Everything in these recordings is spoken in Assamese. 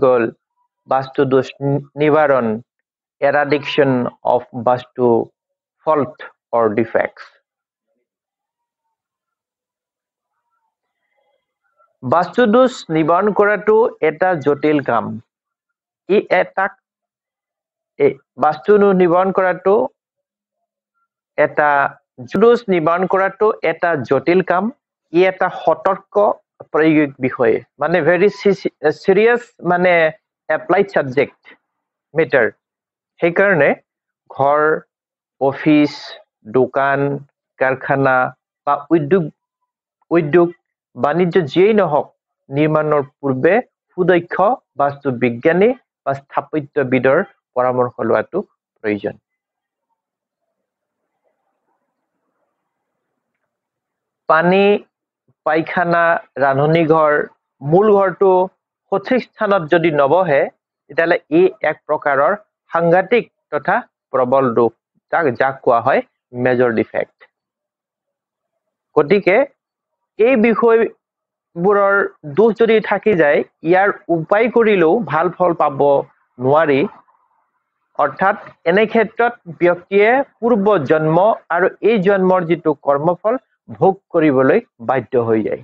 গ'ল বাস্তু দোষ নিবাৰণ, eradication of vastu fault or defects. বাস্তু দোষ নিবাৰণ কৰাটো এটা জটিল কাম। বাস্তু নিবাৰণ কৰাটো এটা জটিল কাম। ই এটা সতৰ্ক প্ৰায়োগিক বিষয়, মানে ভেৰি চিৰিয়াছ, মানে এপ্লাইড সাবজেক্ট মেটাৰ। সেইকাৰণে ঘৰ, অফিচ, দোকান, কাৰখানা বা উদ্যোগ বাণিজ্য যিয়েই নহওক, নিৰ্মাণৰ পূৰ্বে সুদক্ষ বাস্তু বিজ্ঞানী বা স্থাপত্যবিদৰ পৰামৰ্শ লোৱাটো প্ৰয়োজন। পানী, পায়খানা, ৰান্ধনী ঘৰ, মূল ঘৰটো সঠিক স্থানত যদি নবহে, তেতিয়াহ'লে ই এক প্ৰকাৰৰ সাংঘাতিক তথা প্ৰবল দোষ, যাক কোৱা হয় মেজৰ ডিফেক্ট। গতিকে এই বিষয়বোৰৰ দোষ যদি থাকি যায়, ইয়াৰ উপায় কৰিলেও ভাল ফল পাব নোৱাৰি। অৰ্থাৎ এনে ক্ষেত্ৰত ব্যক্তিয়ে পূৰ্ব জন্ম আৰু এই জন্মৰ যিটো কৰ্মফল ভোগ কৰিবলৈ বাধ্য হৈ যায়।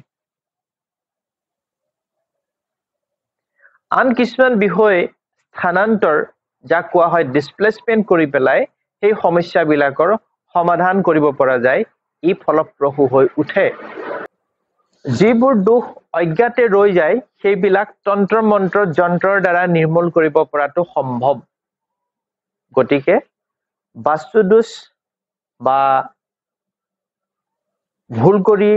আন কিছুমান বিষয় স্থানান্তৰ, যাক কোৱা হয় ডিছপ্লেচমেণ্ট, কৰি পেলাই সেই সমস্যাবিলাকৰ সমাধান কৰিব পৰা যায়, ই ফলপ্ৰসূ হৈ উঠে। যিবোৰ দোষ অজ্ঞাতে ৰৈ যায়, সেইবিলাক তন্ত্ৰ মন্ত্ৰ যন্ত্ৰৰ দ্বাৰা নিৰ্মূল কৰিব পৰাটো সম্ভৱ। গতিকে বাস্তু দোষ বা ভুল কৰি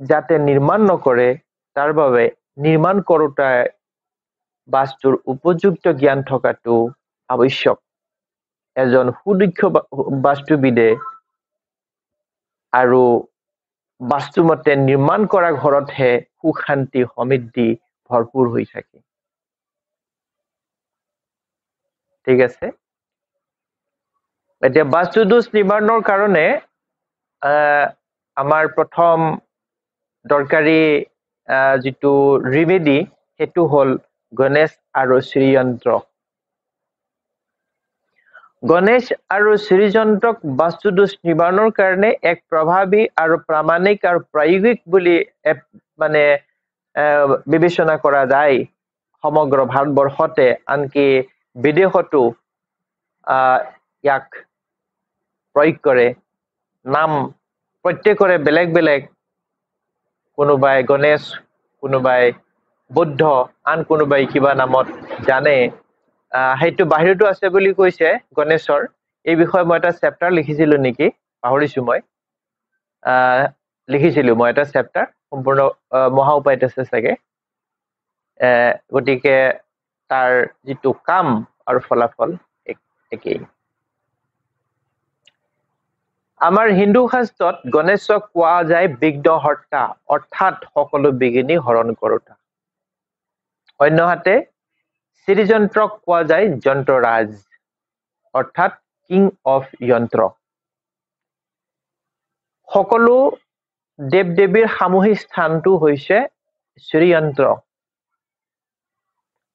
যাতে নিৰ্মাণ নকৰে, তাৰ বাবে নিৰ্মাণ কৰোঁতাই বাস্তুৰ উপযুক্ত জ্ঞান থকাটো আৱশ্যক। এজন সুদক্ষ বাস্তুবিদে আৰু বাস্তুমতে নিৰ্মাণ কৰা ঘৰতহে সুখ শান্তি সমৃদ্ধি ভৰপূৰ হৈ থাকে। ঠিক আছে। এতিয়া বাস্তু দোষ নিবাৰণৰ কাৰণে আমাৰ প্ৰথম দৰকাৰী যিটো ৰিমেডি, সেইটো হ'ল গণেশ আৰু শ্ৰীযন্ত্ৰ। গণেশ আৰু শ্ৰীযন্ত্ৰক বাস্তু দোষ নিবাৰণৰ কাৰণে এক প্ৰভাৱী আৰু প্ৰামাণিক আৰু প্ৰায়োগিক বুলি মানে বিবেচনা কৰা যায় সমগ্ৰ ভাৰতবৰ্ষতে, আনকি বিদেশতো ইয়াক প্ৰয়োগ কৰে। নাম প্ৰত্যেকৰে বেলেগ বেলেগ, কোনোবাই গণেশ, কোনোবাই বুদ্ধ, আন কোনোবাই কিবা নামত জানে। সেইটো বাহিৰতো আছে বুলি কৈছে গণেশৰ। এই বিষয়ে মই এটা চেপ্টাৰ লিখিছিলো নেকি, পাহৰিছো মই। লিখিছিলো মই এটা চেপ্টাৰ, সম্পূৰ্ণ মহা উপায়ত আছে চাগে। গতিকে তাৰ যিটো কাম আৰু ফলাফল একেই। আমাৰ হিন্দু শাস্ত্ৰত গণেশক কোৱা যায় বিঘ্নহৰ্তা, অৰ্থাৎ সকলো বিঘিনি হৰণ কৰোতা। অন্যহাতে শ্ৰীযন্ত্ৰক কোৱা যায় যন্ত্ৰৰাজ, অৰ্থাৎ কিং অফ যন্ত্ৰ। সকলো দেৱ দেৱীৰ সামূহিক স্থানটো হৈছে শ্ৰীযন্ত্ৰ।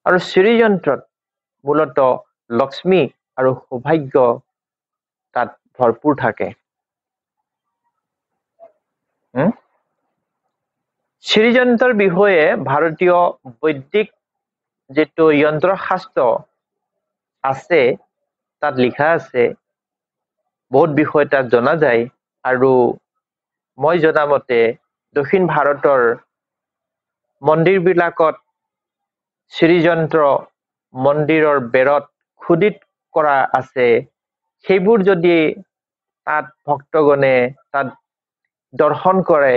আৰু শ্ৰীযন্ত্ৰত মূলতঃ লক্ষ্মী আৰু সৌভাগ্য তাত ভৰপূৰ থাকে। শ্ৰীযন্ত্ৰৰ বিষয়ে ভাৰতীয় বৈদিক যিটো যন্ত্ৰ শাস্ত্ৰ আছে, তাত লিখা আছে, বহুত বিষয় তাত জনা যায়। আৰু মই জনা মতে দক্ষিণ ভাৰতৰ মন্দিৰবিলাকত শ্ৰীযন্ত্ৰ মন্দিৰৰ বেৰত খোদিত কৰা আছে। সেইবোৰ যদি তাত ভক্তগণে তাত দৰ্শন কৰে,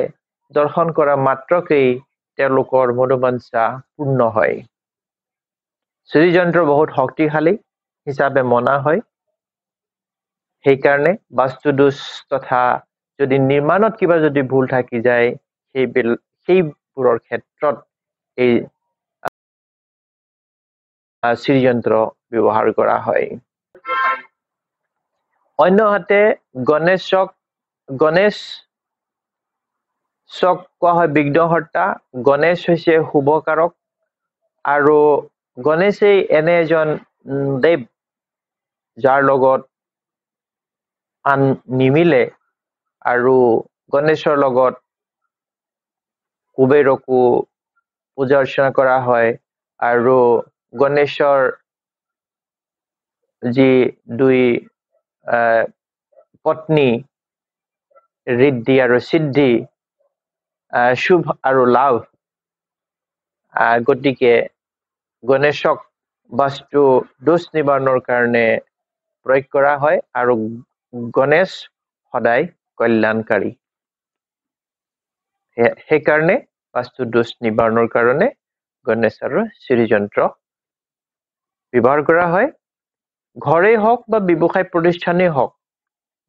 দৰ্শন কৰা মাত্ৰকেই তেওঁলোকৰ মনোবাঞ্ছা পূৰ্ণ হয়। শ্ৰীযন্ত্ৰ বহুত শক্তিশালী হিচাপে মনা হয়। সেইকাৰণে বাস্তু দোষ তথা যদি নিৰ্মাণত কিবা যদি ভুল থাকি যায়, সেইবোৰৰ ক্ষেত্ৰত এই শ্ৰীযন্ত্ৰ ব্যৱহাৰ কৰা হয়। অন্যহাতে গণেশক কোৱা হয় বিঘ্নহৰ্তা। গণেশ হৈছে শুভকাৰক আৰু গণেশেই এনে এজন দেৱ যাৰ লগত আন নিমিলে আৰু গণেশৰ লগত কুবেৰকো পূজা অৰ্চনা কৰা হয় আৰু গণেশৰ যি দুই পত্নী ঋদ্ধি আৰু সিদ্ধি শুভ আৰু লাভ গতিকে গণেশক বাস্তু দোষ নিবাৰণৰ কাৰণে প্ৰয়োগ কৰা হয় আৰু গণেশ সদায় কল্যাণকাৰী সেইকাৰণে বাস্তু দোষ নিবাৰণৰ কাৰণে গণেশ আৰু শ্ৰীযন্ত্ৰ ব্যৱহাৰ কৰা হয় ঘৰে হওক বা ব্যৱসায় প্ৰতিষ্ঠানেই হওক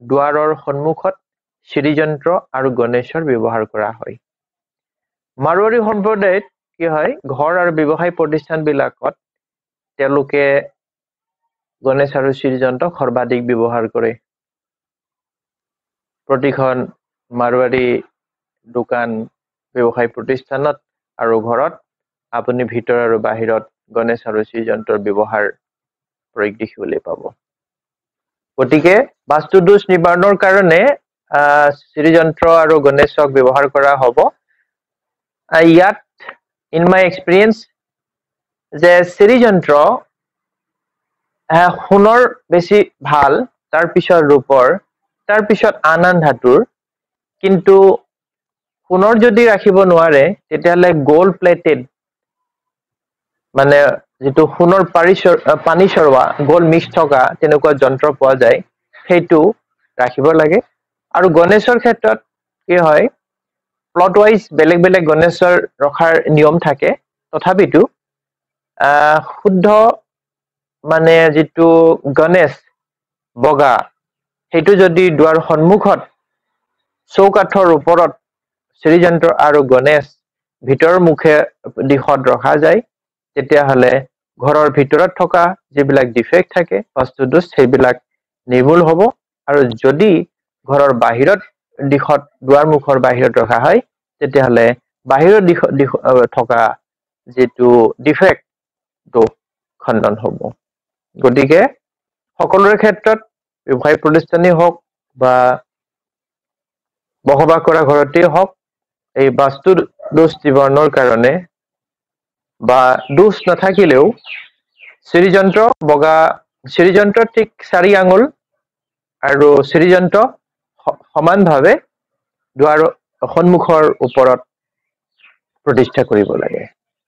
দুৱাৰৰ সন্মুখত শ্ৰীযন্ত্ৰ আৰু গণেশৰ ব্যৱহাৰ কৰা হয় মাৰোৱাৰী সম্প্ৰদায়ত কি হয় ঘৰ আৰু ব্যৱসায় প্ৰতিষ্ঠানবিলাকত তেওঁলোকে গণেশ আৰু শ্ৰীযন্ত্ৰক সৰ্বাধিক ব্যৱহাৰ কৰে প্ৰতিখন মাৰোৱাৰী দোকান ব্যৱসায় প্ৰতিষ্ঠানত আৰু ঘৰত আপুনি ভিতৰ আৰু বাহিৰত গণেশ আৰু শ্ৰীযন্ত্ৰৰ ব্যৱহাৰ প্ৰয়োগ দেখিবলৈ পাব গতিকে বাস্তু দোষ নিবাৰণৰ কাৰণে শ্ৰীযন্ত্ৰ আৰু গণেশক ব্যৱহাৰ কৰা হ'ব ইয়াত ইন মাই এক্সপিৰিয়েন্স যে শ্ৰীযন্ত্ৰ সোণৰ বেছি ভাল তাৰপিছত ৰূপৰ তাৰপিছত আন আন ধাতুৰ কিন্তু সোণৰ যদি ৰাখিব নোৱাৰে তেতিয়াহ'লে গোল্ড প্লেটেড মানে যেটো সোণৰ পানী চৰৱা গোল্ড মিক্স থকা তেনেকুৱা যন্ত্ৰ পোৱা যায় সেইটো ৰাখিব লাগে আৰু গণেশৰ ক্ষেত্ৰত কি হয় প্লট ওয়াইজ বেলেগ বেলেগ গণেশৰ ৰখাৰ নিয়ম থাকে তথাপিতো শুদ্ধ মানে যেটো গণেশ বগা সেইটো যদি দুৱাৰ সন্মুখত চৌকাঠৰ ওপৰত শ্ৰীযন্ত্ৰ আৰু গণেশ ভিতৰ মুখে দিশত ৰখা যায় তেতিয়াহ'লে ঘৰৰ ভিতৰত থকা যিবিলাক ডিফেক্ট থাকে বাস্তু দোষ সেইবিলাক নিৰ্মূল হ'ব আৰু যদি ঘৰৰ বাহিৰত দিশত দুৱাৰ মুখৰ বাহিৰত ৰখা হয় তেতিয়াহ'লে বাহিৰৰ দিশ থকা যেটো ডিফেক্ট তো খণ্ডন হ'ব গতিকে সকলোৰে ক্ষেত্ৰত ব্যৱসায় প্ৰতিষ্ঠানেই হওক বা বসবাস কৰা ঘৰতেই হওক এই বাস্তু দোষ নিবাৰণৰ কাৰণে বা দোষ নাথাকিলেও শ্ৰীযন্ত্ৰ বগা শ্ৰীযন্ত্ৰ ঠিক 4 আঙুল আৰু শ্ৰীযন্ত্ৰ সমানভাৱে দুৱাৰ সন্মুখৰ ওপৰত প্ৰতিষ্ঠা কৰিব লাগে